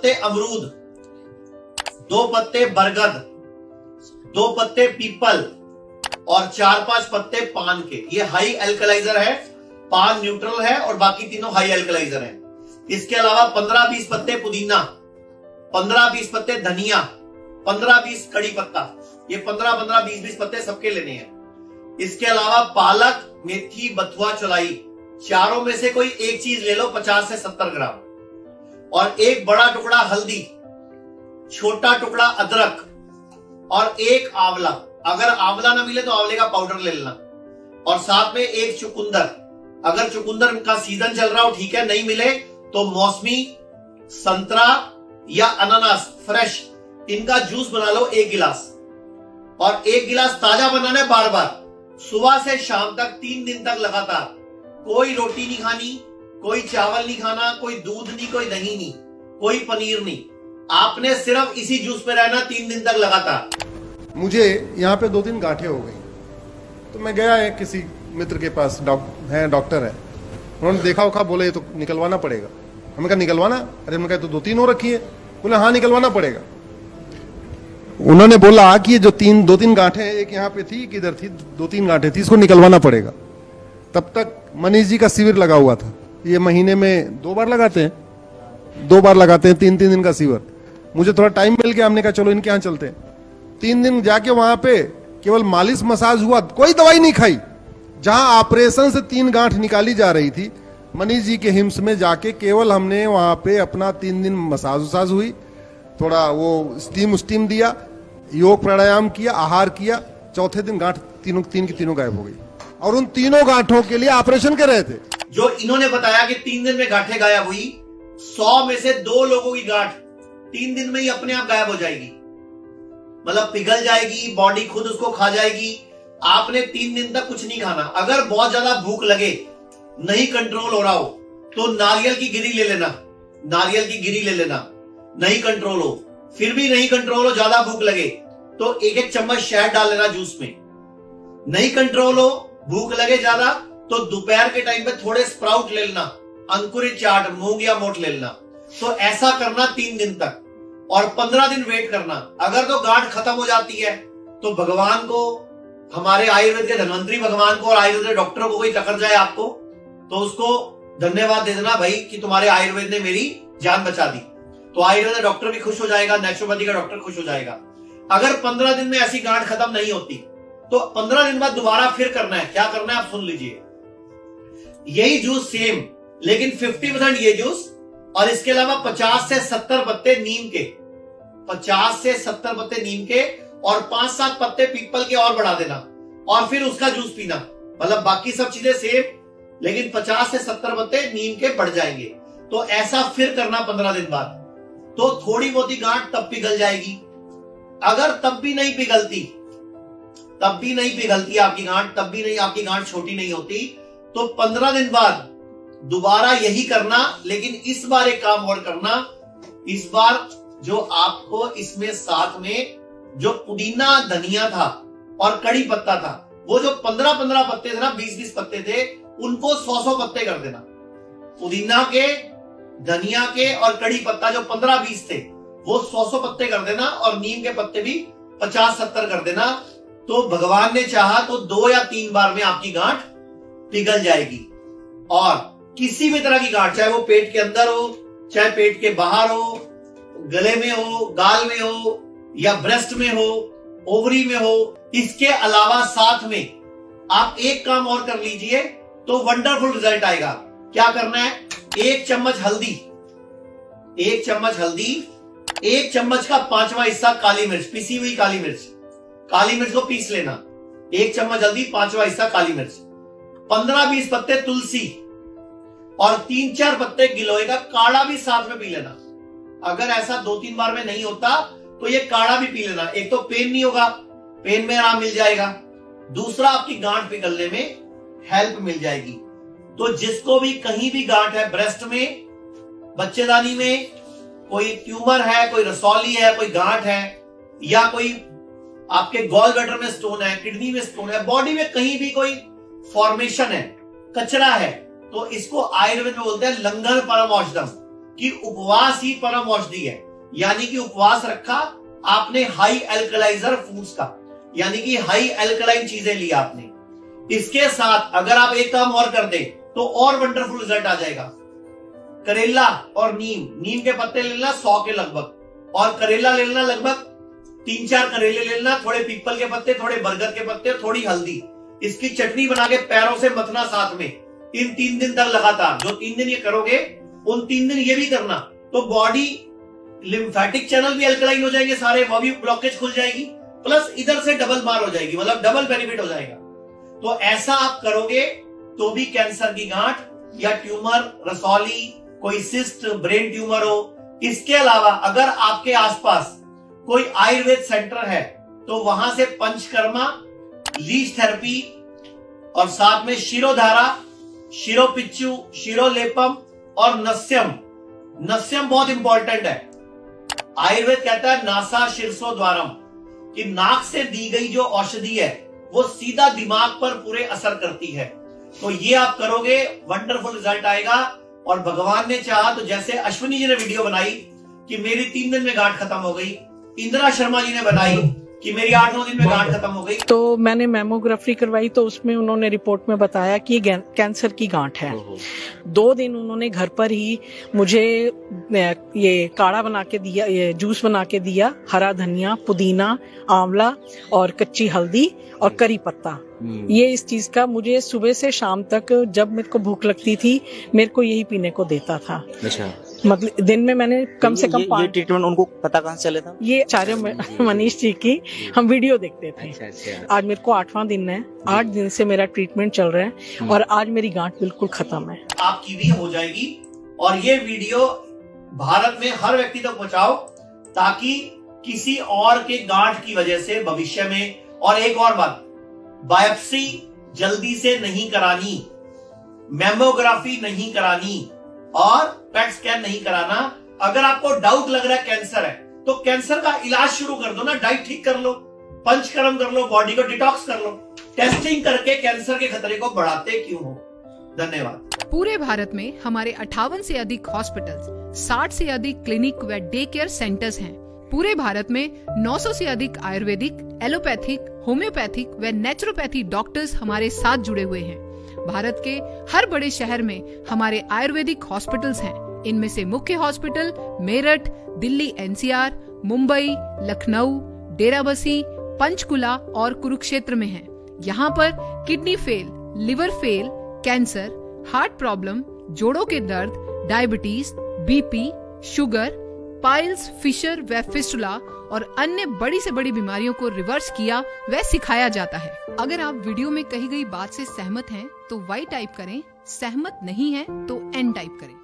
पत्ते अमरूद, 2 पत्ते बरगद, 2 पत्ते पीपल और 4-5 पत्ते पान के। ये हाई एल्कलाइजर है, पान न्यूट्रल है और बाकी तीनों हाई एल्कलाइजर है। इसके अलावा 15-20 पत्ते पुदीना, 15-20 पत्ते धनिया, 15-20 कड़ी पत्ता। ये 15-15, 20-20 पत्ते सबके लेने हैं। इसके अलावा पालक, मेथी, बथुआ, चौलाई, चारों में से कोई एक चीज ले लो 50 से 70 ग्राम। और एक बड़ा टुकड़ा हल्दी, छोटा टुकड़ा अदरक और एक आंवला। अगर आंवला ना मिले तो आंवले का पाउडर ले लेना। और साथ में एक चुकंदर, अगर चुकंदर का सीजन चल रहा हो ठीक है, नहीं मिले तो मौसमी, संतरा या अनानास फ्रेश, इनका जूस बना लो 1 गिलास। और 1 गिलास ताजा बनाना है बार बार, सुबह से शाम तक 3 दिन तक लगातार। कोई रोटी नहीं खानी, कोई चावल नहीं खाना, कोई दूध नहीं, कोई दही नहीं, कोई पनीर नहीं। आपने सिर्फ इसी जूस पे रहना 3 दिन तक लगातार। मुझे यहाँ पे 2-3 गांठें हो गई, तो मैं गया है किसी मित्र के पास, डॉक्टर है। उन्होंने देखा उखा, बोले ये तो निकलवाना पड़ेगा। हमने कहा निकलवाना? अरे मैंने कहा तो 2-3 हो रखी है। बोले हाँ निकलवाना पड़ेगा। उन्होंने बोला कि ये जो 2-3 गांठें, एक यहाँ पे थी, एक इधर थी, 2-3 गांठें थी, इसको निकलवाना पड़ेगा। तब तक मनीष जी का शिविर लगा हुआ था। ये महीने में 2 बार लगाते हैं, 2 बार लगाते हैं, 3-3 दिन का शिविर। मुझे थोड़ा टाइम मिल गया, हमने कहा चलो इनके यहाँ चलते हैं। 3 दिन जाके वहां पे केवल मालिश मसाज हुआ, कोई दवाई नहीं खाई। जहां ऑपरेशन से 3 गांठ निकाली जा रही थी, मनीष जी के हिम्स में जाके केवल हमने वहां पे अपना 3 दिन मसाज वसाज हुई, थोड़ा वो स्टीम दिया, योग प्राणायाम किया, आहार किया। चौथे दिन गांठ तीन की तीनों गायब हो गई। और उन तीनों गांठों के लिए ऑपरेशन कर रहे थे। जो इन्होंने बताया कि 3 दिन में गांठें गायब हुई, 100 में से 2 लोगों की गांठ 3 दिन में ही अपने आप गायब हो जाएगी। मतलब पिघल जाएगी, बॉडी खुद उसको खा जाएगी। आपने 3 दिन तक कुछ नहीं खाना। अगर बहुत ज्यादा भूख लगे, नहीं कंट्रोल हो रहा हो, तो नारियल की गिरी ले लेना, नारियल की गिरी ले लेना। नहीं कंट्रोल हो, फिर भी नहीं कंट्रोल हो, ज्यादा भूख लगे तो 1-1 चम्मच शहद डाल लेना जूस में। नहीं कंट्रोल हो, भूख लगे ज्यादा, तो दोपहर के टाइम पे थोड़े स्प्राउट ले लेना, अंकुरित चाट, मूंग या मोठ ले लेना। तो ऐसा करना 3 दिन तक और 15 दिन वेट करना। अगर तो गांठ खत्म हो जाती है तो भगवान को, हमारे आयुर्वेद के धन्वंतरी भगवान को और आयुर्वेद के डॉक्टर को कोई टकर जाए आपको, तो उसको धन्यवाद दे देना भाई कि तुम्हारे आयुर्वेद ने मेरी जान बचा दी। तो आयुर्वेद डॉक्टर भी खुश हो जाएगा, नेचुरोपैथी का डॉक्टर खुश हो जाएगा। अगर 15 दिन में ऐसी गांठ खत्म नहीं होती तो 15 दिन बाद दोबारा फिर करना है। क्या करना है आप सुन लीजिए। यही जूस सेम, लेकिन 50% ये जूस, और इसके अलावा 50 से 70 पत्ते नीम के, 50 से 70 पत्ते नीम के और 5-7 पत्ते पीपल के और बढ़ा देना, और फिर उसका जूस पीना। मतलब बाकी सब चीजें सेम, लेकिन 50 से 70 पत्ते नीम के बढ़ जाएंगे। तो ऐसा फिर करना 15 दिन बाद, तो थोड़ी बहुती गांठ तब पिघल जाएगी। अगर तब भी नहीं पिघलती आपकी गांठ, तब भी नहीं, आपकी गांठ छोटी नहीं होती, तो 15 दिन बाद दोबारा यही करना। लेकिन इस बार एक काम और करना, इस बार जो आपको इसमें साथ में जो पुदीना, धनिया था और कड़ी पत्ता था, वो जो 15-15 पत्ते थे ना, 20-20 पत्ते थे, उनको 100-100 पत्ते कर देना। पुदीना के, धनिया के और कड़ी पत्ता जो 15-20 थे, वो 100-100 पत्ते कर देना, और नीम के पत्ते भी 50-70 कर देना। तो भगवान ने चाहा तो 2 या 3 बार में आपकी गांठ पिघल जाएगी। और किसी भी तरह की गांठ, चाहे वो पेट के अंदर हो, चाहे पेट के बाहर हो, गले में हो, गाल में हो, या ब्रेस्ट में हो, ओवरी में हो, इसके अलावा साथ में आप एक काम और कर लीजिए तो वंडरफुल रिजल्ट आएगा। क्या करना है? 1 चम्मच हल्दी, 1 चम्मच हल्दी, 1 चम्मच का 5वां हिस्सा काली मिर्च, पिसी हुई काली मिर्च, काली मिर्च को पीस लेना। 1 चम्मच हल्दी, 5वां हिस्सा काली मिर्च, 15-20 पत्ते तुलसी और 3-4 पत्ते गिलोय का काढ़ा भी साथ में पी लेना। अगर ऐसा 2-3 बार में नहीं होता तो ये काढ़ा भी पी लेना। एक तो पेन नहीं होगा, पेन में आराम मिल जाएगा, दूसरा आपकी गांठ पिघलने में हेल्प मिल जाएगी। तो जिसको भी कहीं भी गांठ है, ब्रेस्ट में, बच्चेदानी में, कोई ट्यूमर है, कोई रसौली है, कोई गांठ है, या कोई आपके गॉल ब्लैडर में स्टोन है, किडनी में स्टोन है, बॉडी में कहीं भी कोई फॉर्मेशन है, कचरा है, तो इसको आयुर्वेद में बोलते हैं लंगर परम औषधम। कि उपवास ही परम औषधि है, यानी कि उपवास रखा आपने हाई एल्कलाइजर फूड्स का, यानी कि हाई एल्कलाइन चीजें ली आपने। इसके साथ अगर आप एक काम और कर दे तो और वंडरफुल रिजल्ट आ जाएगा। करेला और नीम के पत्ते ले लेना 100 के लगभग, और करेला ले लेना लगभग 3-4 करेले ले लेना, थोड़े पीपल के पत्ते, थोड़े बरगद के पत्ते, थोड़ी हल्दी, इसकी चटनी बना के पैरों से मथना साथ में, इन 3 दिन तक लगातार। जो 3 दिन ये करोगे उन 3 दिन ये भी करना, तो बॉडी लिम्फेटिक चैनल भी अल्कलाइन हो जाएंगे सारे, वो भी ब्लॉकेज खुल जाएगी, प्लस इधर से डबल मार हो जाएगी, मतलब डबल बेनिफिट हो जाएगा। तो ऐसा आप करोगे तो भी कैंसर की गांठ या ट्यूमर, रसौली, कोई सिस्ट, ब्रेन ट्यूमर हो। इसके अलावा अगर आपके आसपास कोई आयुर्वेद सेंटर है तो वहां से पंचकर्मा, लीच थेरेपी और साथ में शिरोधारा, शिरोपिच्चू, शिरोलेपम और नस्यम बहुत इंपॉर्टेंट है। आयुर्वेद कहता है नासा शीर्षो द्वारम, कि नाक से दी गई जो औषधि है वो सीधा दिमाग पर पूरे असर करती है। तो ये आप करोगे, वंडरफुल रिजल्ट आएगा। और भगवान ने चाहा तो जैसे अश्विनी जी ने वीडियो बनाई कि मेरी 3 दिन में गांठ खत्म हो गई, इंदिरा शर्मा जी ने बनाई कि मेरी 8-9 दिन में गांठ खत्म हो गई। तो मैंने मैमोग्राफी करवाई तो उसमें उन्होंने रिपोर्ट में बताया कि ये कैंसर की गांठ है। 2 दिन उन्होंने घर पर ही मुझे ये काढ़ा बना के दिया, ये जूस बना के दिया, हरा धनिया, पुदीना, आंवला और कच्ची हल्दी और करी पत्ता। ये इस चीज का मुझे सुबह से शाम तक जब मेरे को भूख लगती थी मेरे को यही पीने को देता था। अच्छा, मतलब दिन में मैंने कम से कम ये ट्रीटमेंट उनको पता कहाँ से चला था? ये आचार्य मनीष जी की हम वीडियो देखते थे। अच्छा। आज मेरे को 8वां दिन है, 8 दिन से मेरा ट्रीटमेंट चल रहा है और आज मेरी गांठ बिल्कुल खत्म है। आपकी भी हो जाएगी। और ये वीडियो भारत में हर व्यक्ति तक पहुंचाओ ताकि किसी और के गांठ की वजह से भविष्य में। और एक और बात, बायोप्सी जल्दी से नहीं करानी, मैमोग्राफी नहीं करानी और पेट स्कैन नहीं कराना। अगर आपको डाउट लग रहा है कैंसर है तो कैंसर का इलाज शुरू कर दो ना, डाइट ठीक कर लो, पंचकर्म कर लो, बॉडी को डिटॉक्स कर लो। टेस्टिंग करके कैंसर के खतरे को बढ़ाते क्यों हो? धन्यवाद। पूरे भारत में हमारे 58 से अधिक हॉस्पिटल्स, 60 से अधिक क्लिनिक व डे केयर सेंटर्स हैं। पूरे भारत में 900 से अधिक आयुर्वेदिक, एलोपैथिक, होम्योपैथिक व नेचुरोपैथी डॉक्टर्स हमारे साथ जुड़े हुए हैं। भारत के हर बड़े शहर में हमारे आयुर्वेदिक हॉस्पिटल्स हैं। इनमें से मुख्य हॉस्पिटल मेरठ, दिल्ली NCR, मुंबई, लखनऊ, डेराबसी, पंचकुला और कुरुक्षेत्र में हैं। यहाँ पर kidney fail, liver fail, cancer, heart problem, जोड़ों के दर्द, diabetes, BP, sugar, piles, fissure व फिस्टुला और अन्य बड़ी से बड़ी बीमारियों को रिवर्स किया व सिखाया जाता है। अगर आप वीडियो में कही गई बात से सहमत हैं तो Y टाइप करें, सहमत नहीं हैं तो N टाइप करें।